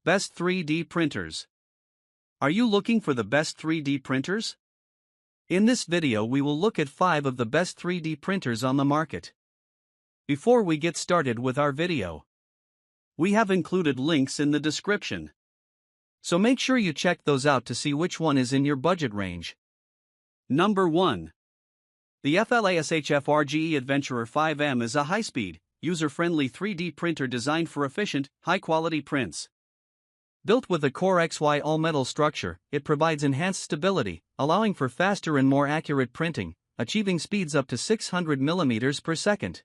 Best 3D printers. Are you looking for the best 3D printers? In this video we will look at 5 of the best 3D printers on the market. Before we get started with our video, we have included links in the description. So make sure you check those out to see which one is in your budget range. Number 1. The FLASHFORGE Adventurer 5M is a high-speed, user-friendly 3D printer designed for efficient, high-quality prints. Built with a core XY all-metal structure, it provides enhanced stability, allowing for faster and more accurate printing, achieving speeds up to 600 mm per second.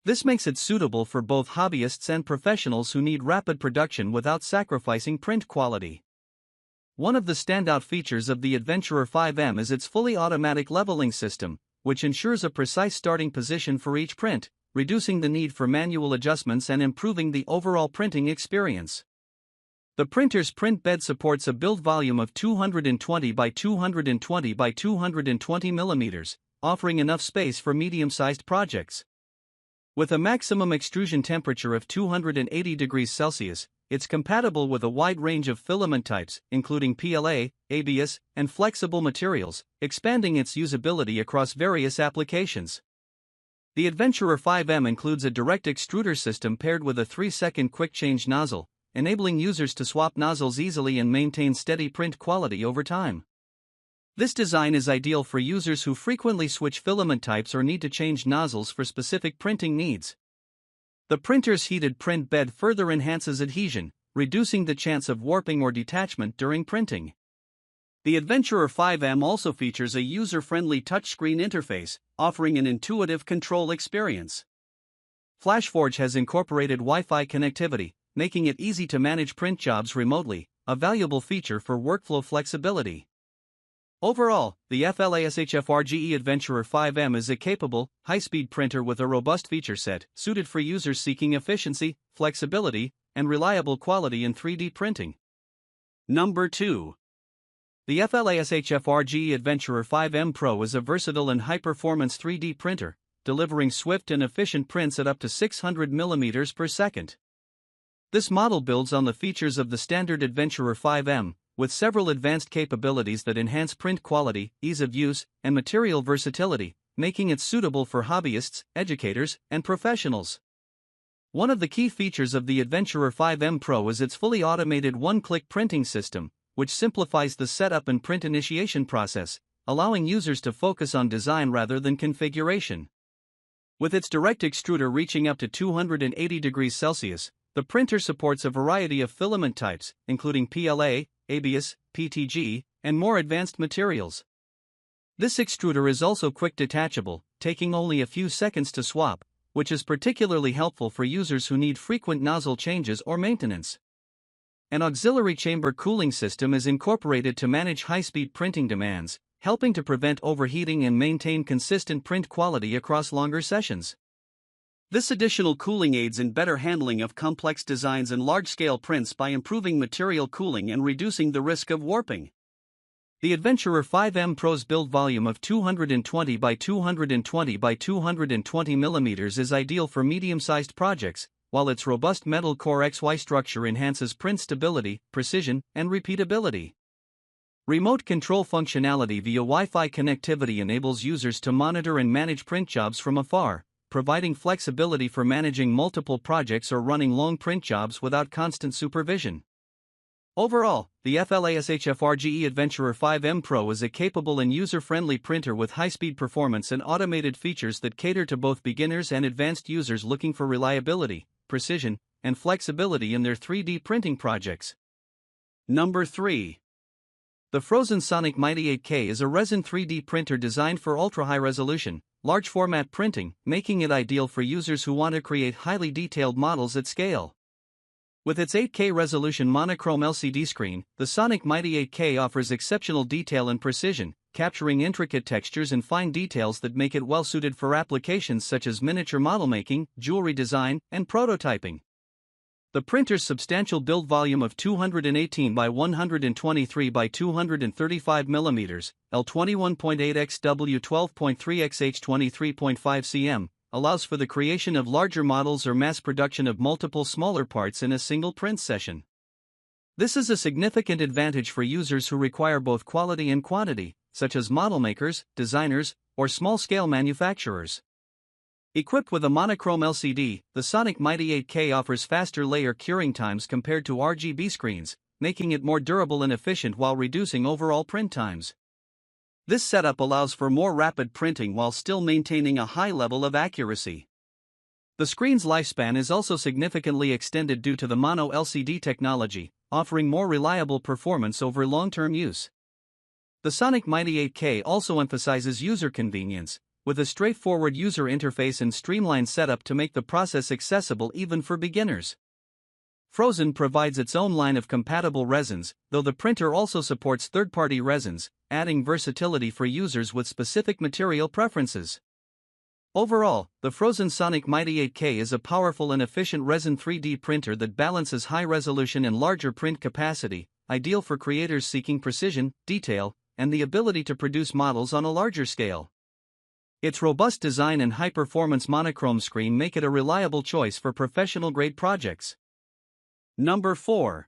This makes it suitable for both hobbyists and professionals who need rapid production without sacrificing print quality. One of the standout features of the Adventurer 5M is its fully automatic leveling system, which ensures a precise starting position for each print, reducing the need for manual adjustments and improving the overall printing experience. The printer's print bed supports a build volume of 220 by 220 by 220 mm, offering enough space for medium-sized projects. With a maximum extrusion temperature of 280 degrees Celsius, it's compatible with a wide range of filament types, including PLA, ABS, and flexible materials, expanding its usability across various applications. The Adventurer 5M includes a direct extruder system paired with a 3-second quick-change nozzle, enabling users to swap nozzles easily and maintain steady print quality over time. This design is ideal for users who frequently switch filament types or need to change nozzles for specific printing needs. The printer's heated print bed further enhances adhesion, reducing the chance of warping or detachment during printing. The Adventurer 5M also features a user-friendly touchscreen interface, offering an intuitive control experience. FLASHFORGE has incorporated Wi-Fi connectivity, making it easy to manage print jobs remotely, a valuable feature for workflow flexibility. Overall, the FLASHFORGE Adventurer 5M is a capable, high-speed printer with a robust feature set, suited for users seeking efficiency, flexibility, and reliable quality in 3D printing. Number 2. The FLASHFORGE Adventurer 5M Pro is a versatile and high-performance 3D printer, delivering swift and efficient prints at up to 600 mm per second. This model builds on the features of the standard Adventurer 5M, with several advanced capabilities that enhance print quality, ease of use, and material versatility, making it suitable for hobbyists, educators, and professionals. One of the key features of the Adventurer 5M Pro is its fully automated one-click printing system, which simplifies the setup and print initiation process, allowing users to focus on design rather than configuration. With its direct extruder reaching up to 280 degrees Celsius, the printer supports a variety of filament types, including PLA, ABS, PTG, and more advanced materials. This extruder is also quick detachable, taking only a few seconds to swap, which is particularly helpful for users who need frequent nozzle changes or maintenance. An auxiliary chamber cooling system is incorporated to manage high-speed printing demands, helping to prevent overheating and maintain consistent print quality across longer sessions. This additional cooling aids in better handling of complex designs and large-scale prints by improving material cooling and reducing the risk of warping. The Adventurer 5M Pro's build volume of 220 by 220 by 220 mm is ideal for medium-sized projects, while its robust metal core XY structure enhances print stability, precision, and repeatability. Remote control functionality via Wi-Fi connectivity enables users to monitor and manage print jobs from afar, providing flexibility for managing multiple projects or running long print jobs without constant supervision. Overall, the FLASHFORGE Adventurer 5M Pro is a capable and user-friendly printer with high-speed performance and automated features that cater to both beginners and advanced users looking for reliability, precision, and flexibility in their 3D printing projects. Number 3. The Frozen Sonic Mighty 8K is a resin 3D printer designed for ultra-high resolution, large-format printing, making it ideal for users who want to create highly detailed models at scale. With its 8K resolution monochrome LCD screen, the Sonic Mighty 8K offers exceptional detail and precision, capturing intricate textures and fine details that make it well-suited for applications such as miniature model making, jewelry design, and prototyping. The printer's substantial build volume of 218 by 123 by 235 mm, L21.8x W12.3x H23.5 cm, allows for the creation of larger models or mass production of multiple smaller parts in a single print session. This is a significant advantage for users who require both quality and quantity, such as model makers, designers, or small-scale manufacturers. Equipped with a monochrome LCD, the Sonic Mighty 8K offers faster layer curing times compared to RGB screens, making it more durable and efficient while reducing overall print times. This setup allows for more rapid printing while still maintaining a high level of accuracy. The screen's lifespan is also significantly extended due to the mono LCD technology, offering more reliable performance over long-term use. The Sonic Mighty 8K also emphasizes user convenience, with a straightforward user interface and streamlined setup to make the process accessible even for beginners. Phrozen provides its own line of compatible resins, though the printer also supports third-party resins, adding versatility for users with specific material preferences. Overall, the Phrozen Sonic Mighty 8K is a powerful and efficient resin 3D printer that balances high resolution and larger print capacity, ideal for creators seeking precision, detail, and the ability to produce models on a larger scale. Its robust design and high-performance monochrome screen make it a reliable choice for professional-grade projects. Number 4.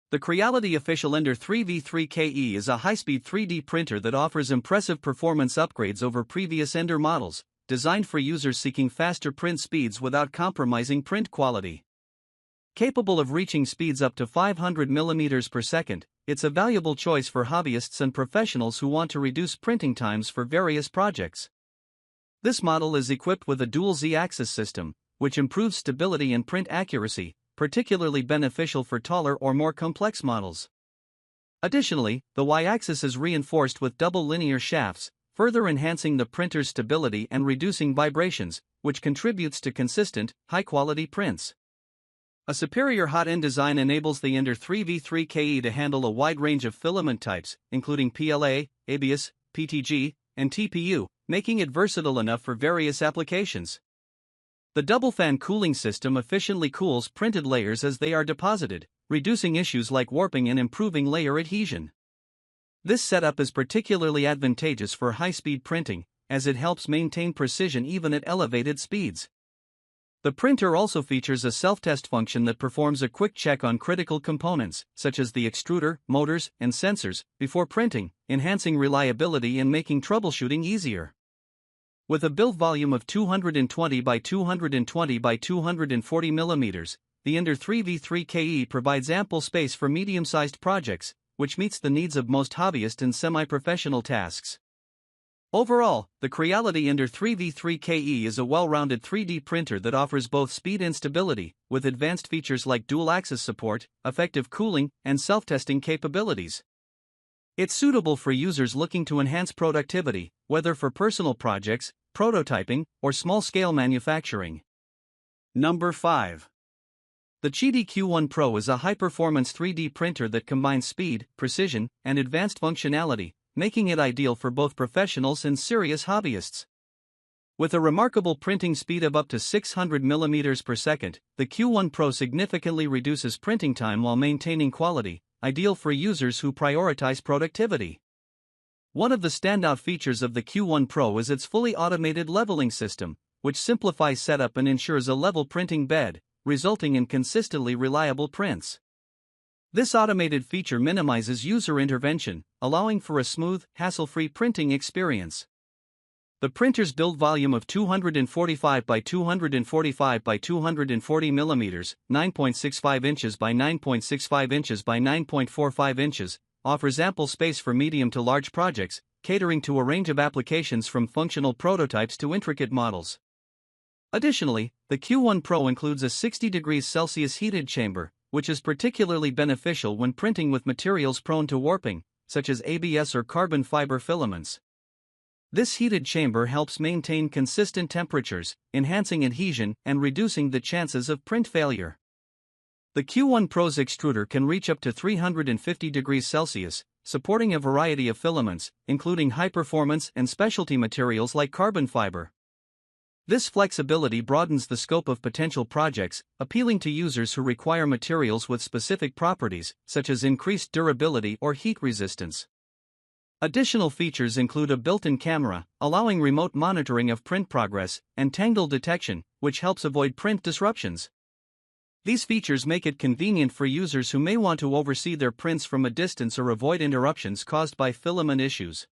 The Creality Official Ender 3v3KE is a high-speed 3D printer that offers impressive performance upgrades over previous Ender models, designed for users seeking faster print speeds without compromising print quality. Capable of reaching speeds up to 500 mm per second, it's a valuable choice for hobbyists and professionals who want to reduce printing times for various projects. This model is equipped with a dual Z-axis system, which improves stability and print accuracy, particularly beneficial for taller or more complex models. Additionally, the Y-axis is reinforced with double linear shafts, further enhancing the printer's stability and reducing vibrations, which contributes to consistent, high-quality prints. A superior hot end design enables the Ender 3v3KE to handle a wide range of filament types, including PLA, ABS, PTG, and TPU, making it versatile enough for various applications. The double-fan cooling system efficiently cools printed layers as they are deposited, reducing issues like warping and improving layer adhesion. This setup is particularly advantageous for high-speed printing, as it helps maintain precision even at elevated speeds. The printer also features a self-test function that performs a quick check on critical components, such as the extruder, motors, and sensors, before printing, enhancing reliability and making troubleshooting easier. With a build volume of 220 by 220 by 240 mm, the Ender 3v3KE provides ample space for medium-sized projects, which meets the needs of most hobbyist and semi-professional tasks. Overall, the Creality Ender 3v3KE is a well-rounded 3D printer that offers both speed and stability, with advanced features like dual-axis support, effective cooling, and self-testing capabilities. It's suitable for users looking to enhance productivity, whether for personal projects, prototyping, or small-scale manufacturing. Number 5. The QIDI Q1 Pro is a high-performance 3D printer that combines speed, precision, and advanced functionality, making it ideal for both professionals and serious hobbyists. With a remarkable printing speed of up to 600 mm per second, the Q1 Pro significantly reduces printing time while maintaining quality, ideal for users who prioritize productivity. One of the standout features of the Q1 Pro is its fully automated leveling system, which simplifies setup and ensures a level printing bed, resulting in consistently reliable prints. This automated feature minimizes user intervention, allowing for a smooth, hassle-free printing experience. The printer's build volume of 245 by 245 by 240 mm, 9.65 inches by 9.65 inches by 9.45 inches, offers ample space for medium to large projects, catering to a range of applications from functional prototypes to intricate models. Additionally, the Q1 Pro includes a 60 degrees Celsius heated chamber, which is particularly beneficial when printing with materials prone to warping, such as ABS or carbon fiber filaments. This heated chamber helps maintain consistent temperatures, enhancing adhesion and reducing the chances of print failure. The Q1 Pro's extruder can reach up to 350 degrees Celsius, supporting a variety of filaments, including high-performance and specialty materials like carbon fiber. This flexibility broadens the scope of potential projects, appealing to users who require materials with specific properties, such as increased durability or heat resistance. Additional features include a built-in camera, allowing remote monitoring of print progress, and tangle detection, which helps avoid print disruptions. These features make it convenient for users who may want to oversee their prints from a distance or avoid interruptions caused by filament issues.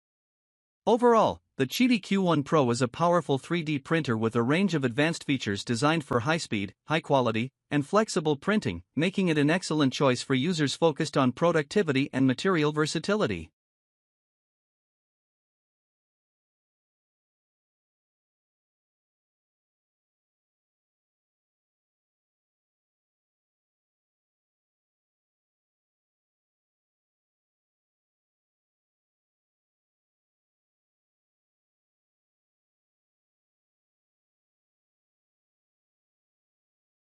Overall, the QIDI Q1 Pro is a powerful 3D printer with a range of advanced features designed for high-speed, high-quality, and flexible printing, making it an excellent choice for users focused on productivity and material versatility.